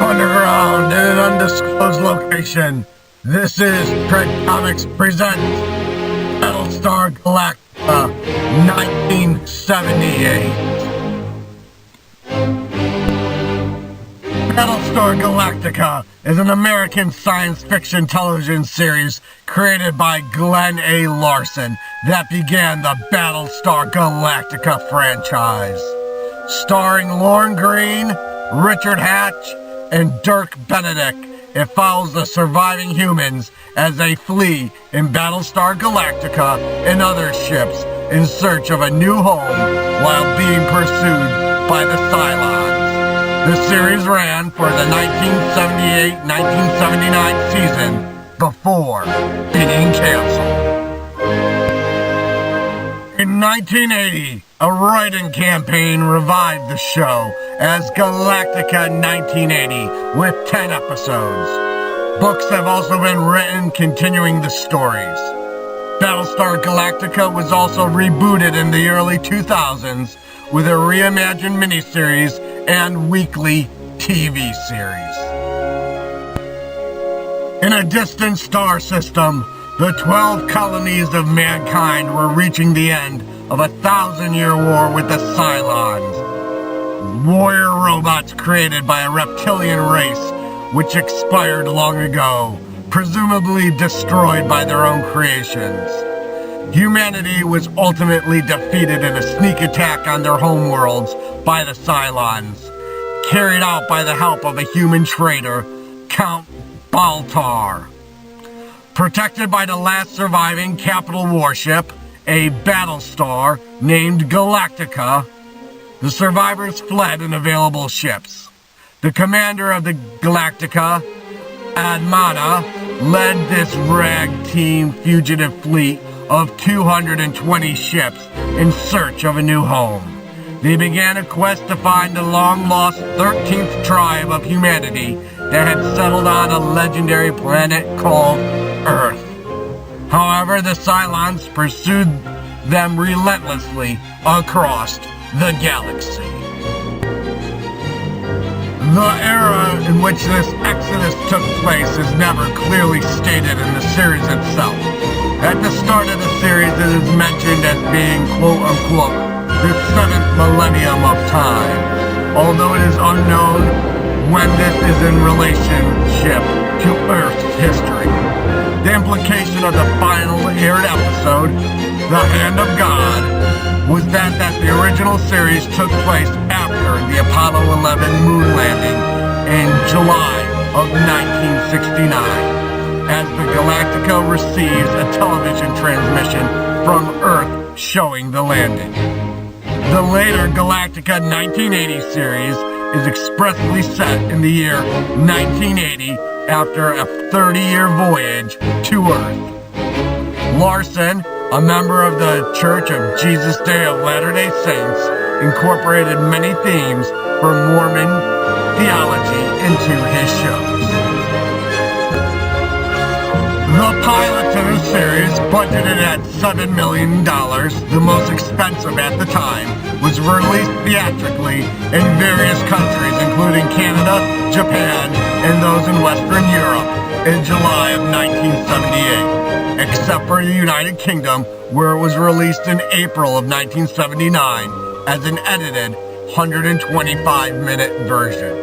Underground in an undisclosed location, this is Trek Comics presents Battlestar Galactica 1978. Battlestar Galactica is an American science fiction television series created by Glen A. Larson that began the Battlestar Galactica franchise. Starring Lorne Greene, Richard Hatch, and Dirk Benedict, it follows the surviving humans as they flee in Battlestar Galactica and other ships in search of a new home while being pursued by the Cylons. The series ran for the 1978-1979 season before being canceled. In 1980, a writing campaign revived the show as Galactica 1980 with 10 episodes. Books have also been written continuing the stories. Battlestar Galactica was also rebooted in the early 2000s with a reimagined miniseries and weekly TV series. In a distant star system, the 12 colonies of mankind were reaching the end of a 1,000-year war with the Cylons, warrior robots created by a reptilian race which expired long ago, presumably destroyed by their own creations. Humanity was ultimately defeated in a sneak attack on their homeworlds by the Cylons, carried out by the help of a human traitor, Count Baltar. Protected by the last surviving capital warship, a Battlestar named Galactica, the survivors fled in available ships. The commander of the Galactica, Admana, led this ragtag fugitive fleet of 220 ships in search of a new home. They began a quest to find the long-lost 13th tribe of humanity that had settled on a legendary planet called Earth. However, the Cylons pursued them relentlessly across the galaxy. The era in which this exodus took place is never clearly stated in the series itself. At the start of the series, it is mentioned as being, quote-unquote, the 7th millennium of time, although it is unknown when this is in relationship to Earth's history. The implication of the final aired episode, The Hand of God, was that the original series took place after the Apollo 11 moon landing in July of 1969, as the Galactica receives a television transmission from Earth showing the landing. The later Galactica 1980 series is expressly set in the year 1980 after a 30-year voyage to Earth. Larson, a member of the Church of Jesus Day of Latter-day Saints, incorporated many themes from Mormon theology into his shows. The pilot to the series, budgeted at $7 million, the most expensive at the time, was released theatrically in various countries, including Canada, Japan, and those in Western Europe in July of 1978, except for the United Kingdom, where it was released in April of 1979 as an edited 125-minute version.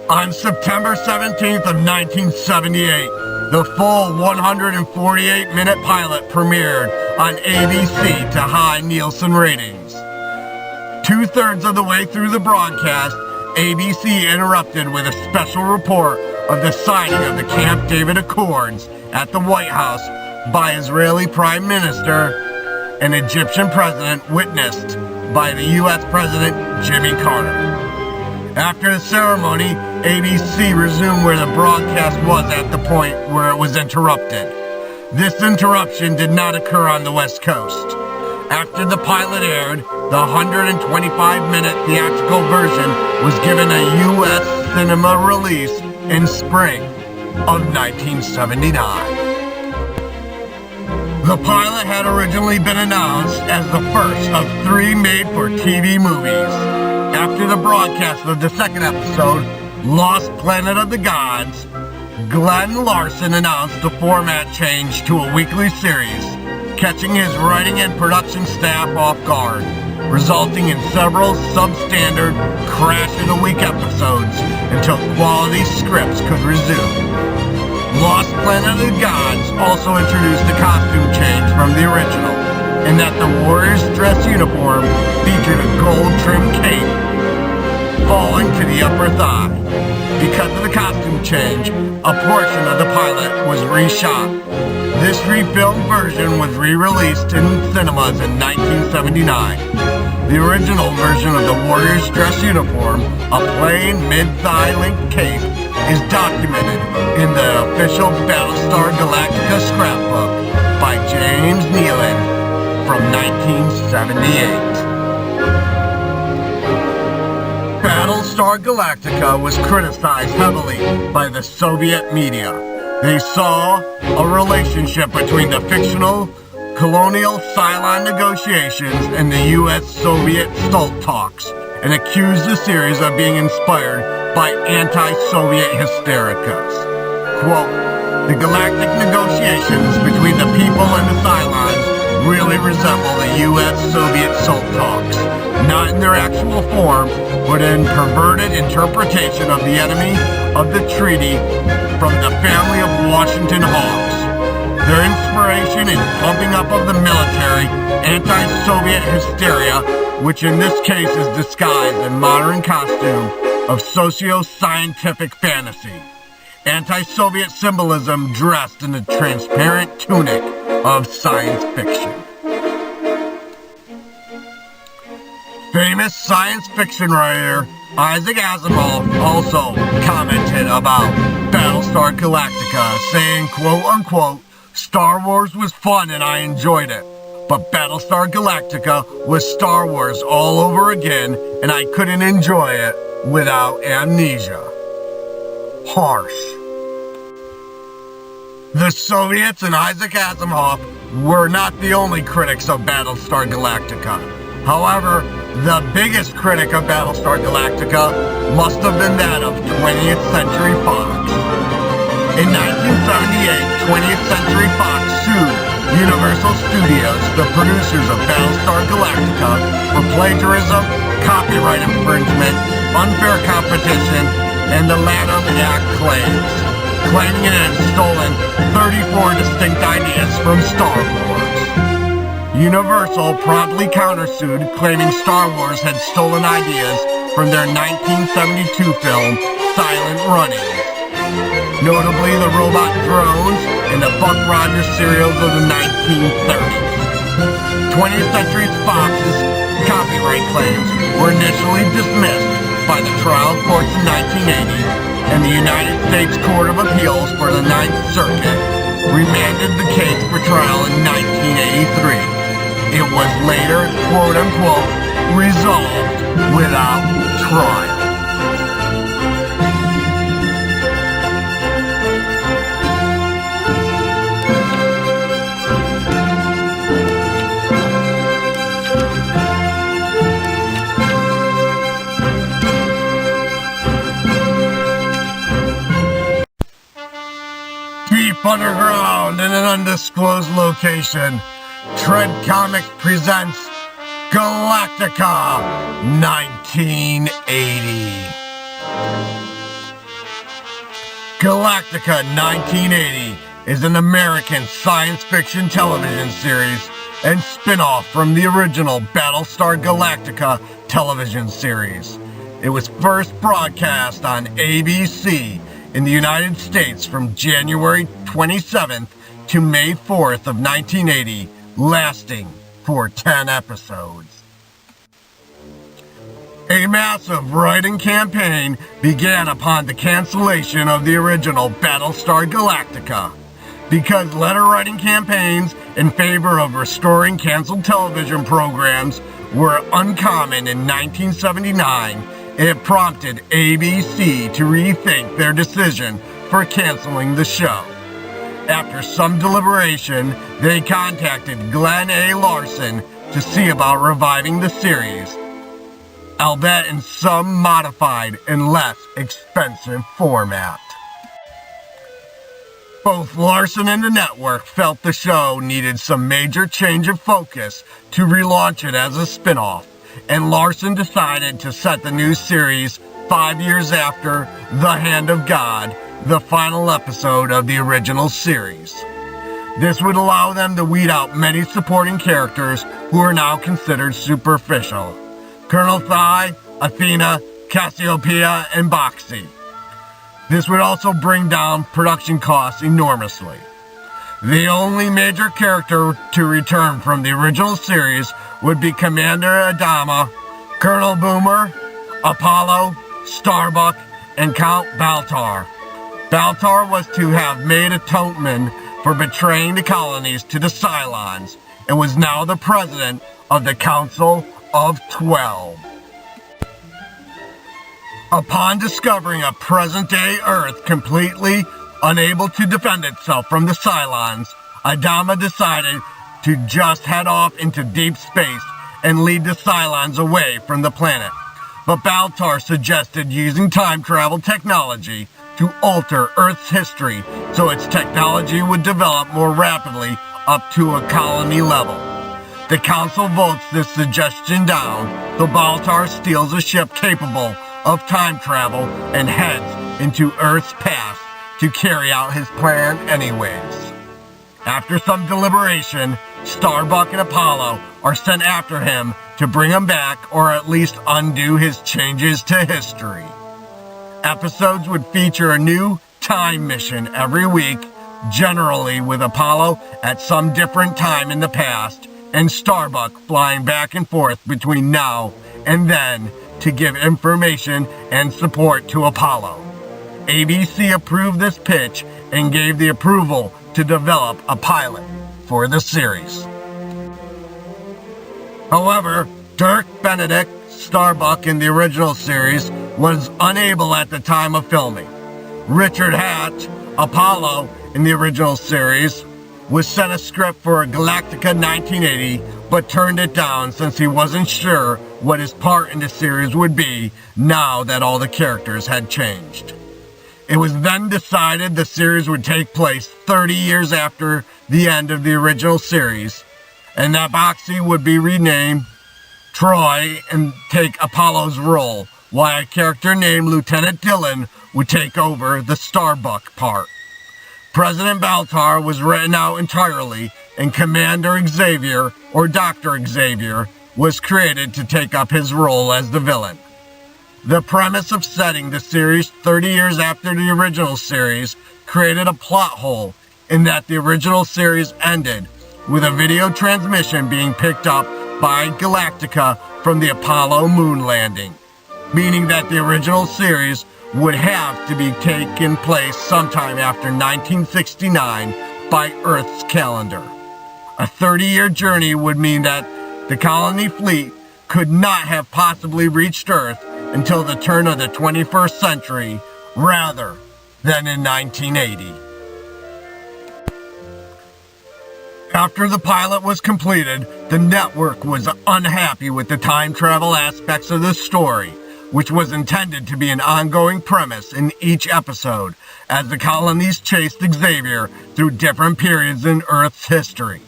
On September 17th of 1978, the full 148-minute pilot premiered on ABC to high Nielsen ratings. Two-thirds of the way through the broadcast, ABC interrupted with a special report of the signing of the Camp David Accords at the White House by Israeli Prime Minister and Egyptian President, witnessed by the U.S. President Jimmy Carter. After the ceremony, ABC resumed where the broadcast was at the point where it was interrupted. This interruption did not occur on the West Coast. After the pilot aired, the 125-minute theatrical version was given a U.S. cinema release in spring of 1979. The pilot had originally been announced as the first of 3 made-for-TV movies. After After the broadcast of the second episode, Lost Planet of the Gods, Glen Larson announced a format change to a weekly series, catching his writing and production staff off guard, resulting in several substandard crash-of-the-week episodes until quality scripts could resume. Lost Planet of the Gods also introduced a costume change from the original, in that the warrior's dress uniform featured a gold-trimmed cape falling to the upper thigh. Because of the costume change, a portion of the pilot was reshot. This refilmed version was re-released in cinemas in 1979. The original version of the warrior's dress uniform, a plain mid-thigh length cape, is documented in the official Battlestar Galactica scrapbook by James Nealon from 1978. Battlestar Galactica was criticized heavily by the Soviet media. They saw a relationship between the fictional colonial Cylon negotiations and the U.S.-Soviet SALT talks, and accused the series of being inspired by anti-Soviet hystericas. Quote, "The galactic negotiations between the people and the Cylons really resemble the U.S.-Soviet SALT talks, not in their actual form, but in perverted interpretation of the enemy of the treaty from the family of Washington Hawks. Their inspiration in pumping up of the military anti-Soviet hysteria, which in this case is disguised in modern costume of socio-scientific fantasy. Anti-Soviet symbolism dressed in the transparent tunic of science fiction." Famous science fiction writer Isaac Asimov also commented about Battlestar Galactica, saying, quote unquote, "Star Wars was fun and I enjoyed it, but Battlestar Galactica was Star Wars all over again and I couldn't enjoy it without amnesia." Harsh. The Soviets and Isaac Asimov were not the only critics of Battlestar Galactica. However, the biggest critic of Battlestar Galactica must have been that of 20th Century Fox. In 1978, 20th Century Fox sued Universal Studios, the producers of Battlestar Galactica, for plagiarism, copyright infringement, unfair competition, and the Lanham Act claims, claiming it had stolen 34 distinct ideas from Star Wars. Universal promptly countersued, claiming Star Wars had stolen ideas from their 1972 film, Silent Running. Notably the robot drones and the Buck Rogers serials of the 1930s. 20th Century Fox's copyright claims were initially dismissed by the trial courts in 1980, and the United States Court of Appeals for the Ninth Circuit remanded the case for trial in 1983. It was later, quote-unquote, resolved without trial. Deep underground in an undisclosed location, Tread Comics presents Galactica 1980. Galactica 1980 is an American science fiction television series and spin-off from the original Battlestar Galactica television series. It was first broadcast on ABC in the United States from January 27th to May 4th of 1980, lasting for 10 episodes. A massive writing campaign began upon the cancellation of the original Battlestar Galactica. Because letter writing campaigns in favor of restoring canceled television programs were uncommon in 1979, it prompted ABC to rethink their decision for canceling the show. After some deliberation, they contacted Glen A. Larson to see about reviving the series. albeit in some modified and less expensive format. Both Larson and the network felt the show needed some major change of focus to relaunch it as a spin-off, and Larson decided to set the new series 5 years after The Hand of God, the final episode of the original series. This would allow them to weed out many supporting characters who are now considered superficial: Colonel Thai, Athena, Cassiopeia, and Boxy. This would also bring down production costs enormously. The only major character to return from the original series would be Commander Adama, Colonel Boomer, Apollo, Starbuck, and Count Baltar. Baltar was to have made atonement for betraying the colonies to the Cylons and was now the president of the Council of 12. Upon discovering a present-day Earth completely unable to defend itself from the Cylons, Adama decided to just head off into deep space and lead the Cylons away from the planet. But Baltar suggested using time travel technology to alter Earth's history so its technology would develop more rapidly up to a colony level. The Council votes this suggestion down, so Baltar steals a ship capable of time travel and heads into Earth's past to carry out his plan anyways. After some deliberation, Starbuck and Apollo are sent after him to bring him back or at least undo his changes to history. Episodes would feature a new time mission every week, generally with Apollo at some different time in the past and Starbuck flying back and forth between now and then to give information and support to Apollo. ABC approved this pitch and gave the approval to develop a pilot for the series. However, Dirk Benedict, Starbuck in the original series, was unable at the time of filming. Richard Hatch, Apollo in the original series, was sent a script for Galactica 1980, but turned it down since he wasn't sure what his part in the series would be now that all the characters had changed. It was then decided the series would take place 30 years after the end of the original series, and that Boxy would be renamed Troy and take Apollo's role, while a character named Lieutenant Dillon would take over the Starbuck part. President Baltar was written out entirely, and Commander Xavier, or Dr. Xavier, was created to take up his role as the villain. The premise of setting the series 30 years after the original series created a plot hole in that the original series ended with a video transmission being picked up by Galactica from the Apollo moon landing, meaning that the original series would have to be taken place sometime after 1969 by Earth's calendar. A 30-year journey would mean that the colony fleet could not have possibly reached Earth until the turn of the 21st century, rather than in 1980. After the pilot was completed, the network was unhappy with the time travel aspects of the story, which was intended to be an ongoing premise in each episode, as the colonies chased Xavier through different periods in Earth's history.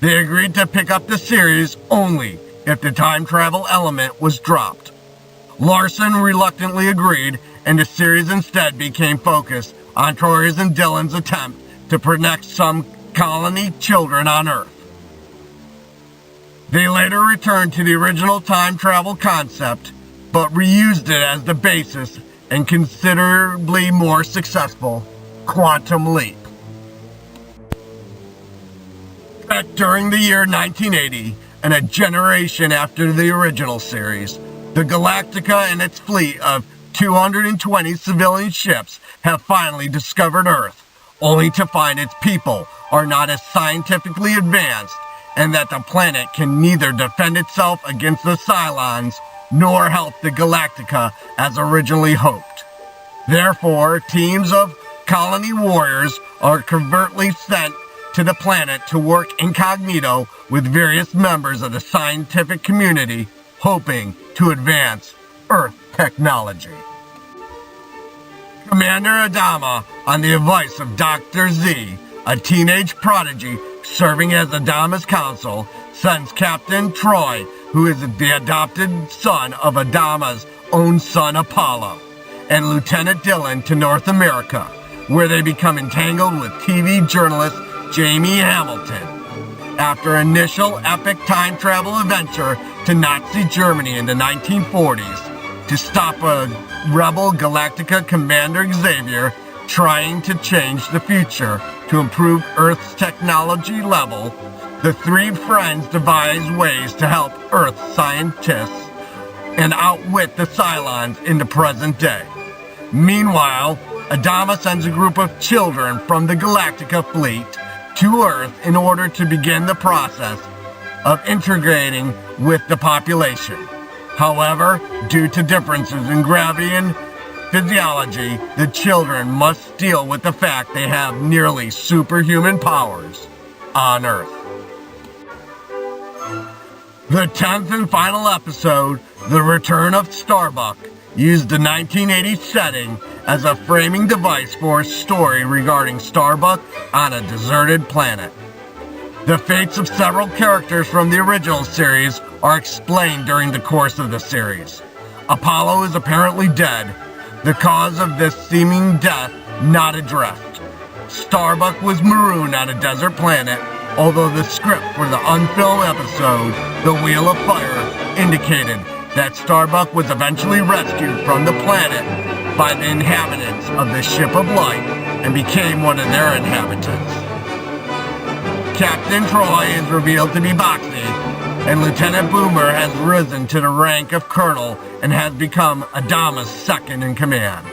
They agreed to pick up the series only if the time travel element was dropped. Larson reluctantly agreed, and the series instead became focused on Troy's and Dillon's attempt to protect some colony children on Earth. They later returned to the original time travel concept, but reused it as the basis and considerably more successful Quantum Leap. Set during the year 1980 and a generation after the original series, the Galactica and its fleet of 220 civilian ships have finally discovered Earth, only to find its people are not as scientifically advanced and that the planet can neither defend itself against the Cylons nor help the Galactica as originally hoped. Therefore, teams of colony warriors are covertly sent to the planet to work incognito with various members of the scientific community, hoping to advance Earth technology. Commander Adama, on the advice of Dr. Z, a teenage prodigy serving as Adama's counsel, sends Captain Troy, who is the adopted son of Adama's own son Apollo, and Lieutenant Dillon to North America, where they become entangled with TV journalist Jamie Hamilton. After initial epic time travel adventure to Nazi Germany in the 1940s to stop a rebel Galactica Commander Xavier trying to change the future to improve Earth's technology level, the three friends devise ways to help Earth scientists and outwit the Cylons in the present day. Meanwhile, Adama sends a group of children from the Galactica fleet to Earth in order to begin the process of integrating with the population. However, due to differences in gravity and physiology, the children must deal with the fact they have nearly superhuman powers on Earth. The 10th and final episode, The Return of Starbuck, used the 1980s setting as a framing device for a story regarding Starbuck on a deserted planet. The fates of several characters from the original series are explained during the course of the series. Apollo is apparently dead, the cause of this seeming death not addressed. Starbuck was marooned on a desert planet, although the script for the unfilmed episode, The Wheel of Fire, indicated that Starbuck was eventually rescued from the planet by the inhabitants of the Ship of Light and became one of their inhabitants. Captain Troy is revealed to be Boxy, and Lieutenant Boomer has risen to the rank of Colonel and has become Adama's second in command.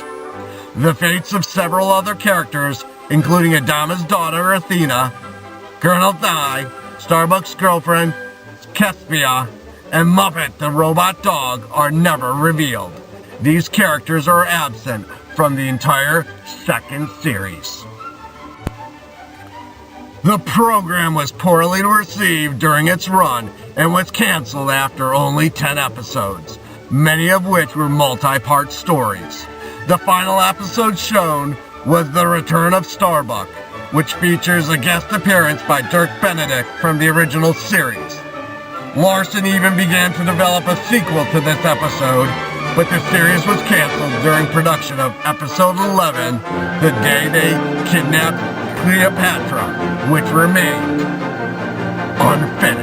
The fates of several other characters, including Adama's daughter Athena, Colonel Thai, Starbuck's girlfriend Kespia, and Muppet the robot dog, are never revealed. These characters are absent from the entire second series. The program was poorly received during its run and was canceled after only 10 episodes, many of which were multi-part stories. The final episode shown was The Return of Starbuck, which features a guest appearance by Dirk Benedict from the original series. Larson even began to develop a sequel to this episode, but the series was canceled during production of episode 11, The Day They Kidnapped Cleopatra, which remained unfinished.